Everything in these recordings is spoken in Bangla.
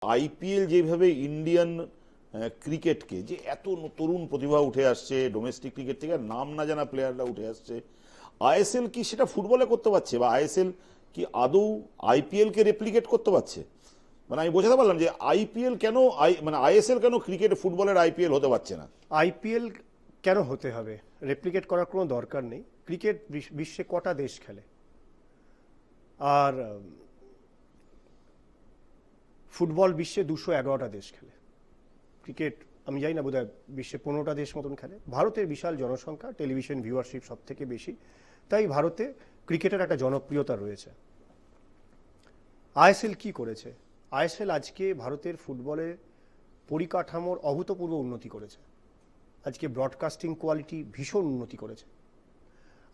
আইপিএল যেভাবে ইন্ডিয়ান ক্রিকেটকে যে এত তরুণ প্রতিভা উঠে আসছে, ডোমেস্টিক ক্রিকেট থেকে নাম না জানা প্লেয়াররা উঠে আসছে, আইএসএল কি সেটা ফুটবলে করতে পারছে, বা আইএসএল কি আদৌ আইপিএল কে রেপ্লিকেট করতে পারছে? মানে আমি বোঝাতে পারলাম যে আইপিএল কেন, মানে আইএসএল কেন ক্রিকেট ফুটবলের আইপিএল হতে পারছে না? আইপিএল কেন হতে হবে? রেপ্লিকেট করার কোনো দরকার নেই। ক্রিকেট বিশ্বে কটা দেশ খেলে, আর ফুটবল বিশ্বে 211টা দেশ খেলে। ক্রিকেট আমি জানি না, বোধহয় বিশ্বে 15টা দেশ মতন খেলে। ভারতের বিশাল জনসংখ্যা, টেলিভিশন ভিউয়ারশিপ সব থেকে বেশি, তাই ভারতে ক্রিকেটের একটা জনপ্রিয়তা রয়েছে। আইএসএল কি করেছে? আইএসএল আজকে ভারতের ফুটবলের পরিকাঠামোর অভূতপূর্ব উন্নতি করেছে। আজকে ব্রডকাস্টিং কোয়ালিটি ভীষণ উন্নতি করেছে।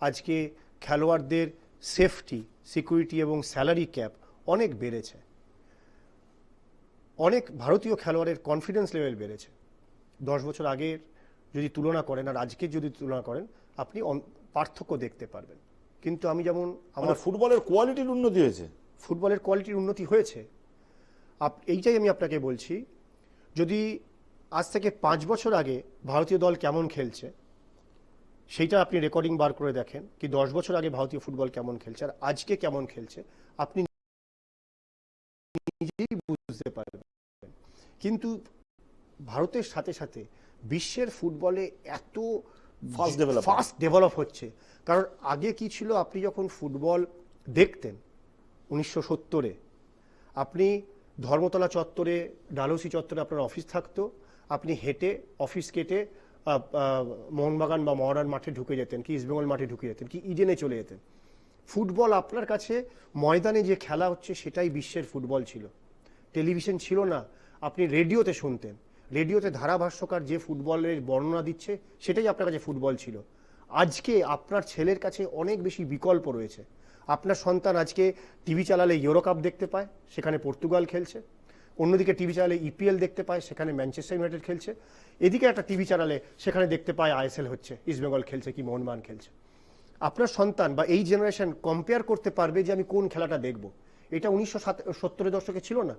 আজকে খেলোয়াড়দের সেফটি, সিকিউরিটি এবং স্যালারি ক্যাপ অনেক বেড়েছে। অনেক ভারতীয় খেলোয়াড়ের কনফিডেন্স লেভেল বেড়েছে। 10 বছর আগের যদি তুলনা করেন আর আজকের যদি তুলনা করেন, আপনি পার্থক্য দেখতে পারবেন। কিন্তু আমি যেমন আমার ফুটবলের কোয়ালিটির উন্নতি হয়েছে, ফুটবলের কোয়ালিটির উন্নতি হয়েছে, এইটাই আমি আপনাকে বলছি। যদি আজ থেকে 5 বছর আগে ভারতীয় দল কেমন খেলছে সেইটা আপনি রেকর্ডিং বার করে দেখেন, কি 10 বছর আগে ভারতীয় ফুটবল কেমন খেলছে আর আজকে কেমন খেলছে, আপনি নিজেই বুঝতে পারবেন। কিন্তু ভারতের সাথে সাথে বিশ্বের ফুটবলে এত ফাস্ট ডেভেলপ হচ্ছে। কারণ আগে কি ছিল, আপনি যখন ফুটবল দেখতেন 1970-এ, আপনি ধর্মতলা চত্বরে, ডালহৌসি চত্বরে আপনার অফিস থাকতো, আপনি হেঁটে অফিস কেটে মোহনবাগান বা মহারান মাঠে ঢুকে যেতেন, কি ইস্টবেঙ্গল মাঠে ঢুকে যেতেন, কি ইডেনে চলে যেতেন। ফুটবল আপনার কাছে ময়দানে যে খেলা হচ্ছে সেটাই বিশ্বের ফুটবল ছিল। টেলিভিশন ছিল না, আপনি রেডিওতে শুনতেন, রেডিওতে ধারাভাষ্যকার যে ফুটবলের বর্ণনা দিচ্ছে সেটাই আপনার কাছে ফুটবল ছিল। আজকে আপনার ছেলের কাছে অনেক বেশি বিকল্প রয়েছে। আপনার সন্তান আজকে টিভি চালালে ইউরো কাপ দেখতে পায়, সেখানে পর্তুগাল খেলছে। অন্যদিকে টিভি চালালে ইপিএল দেখতে পায়, সেখানে ম্যানচেস্টার ইউনাইটেড খেলছে। এদিকে একটা টিভি চালালে সেখানে দেখতে পায় আইএসএল হচ্ছে, ইস্টবেঙ্গল খেলছে, কি মোহনবাগান খেলছে। আপনার সন্তান বা এই জেনারেশন কম্পেয়ার করতে পারবে যে আমি কোন খেলাটা দেখব। এটা 1970-এর দশকে ছিল না।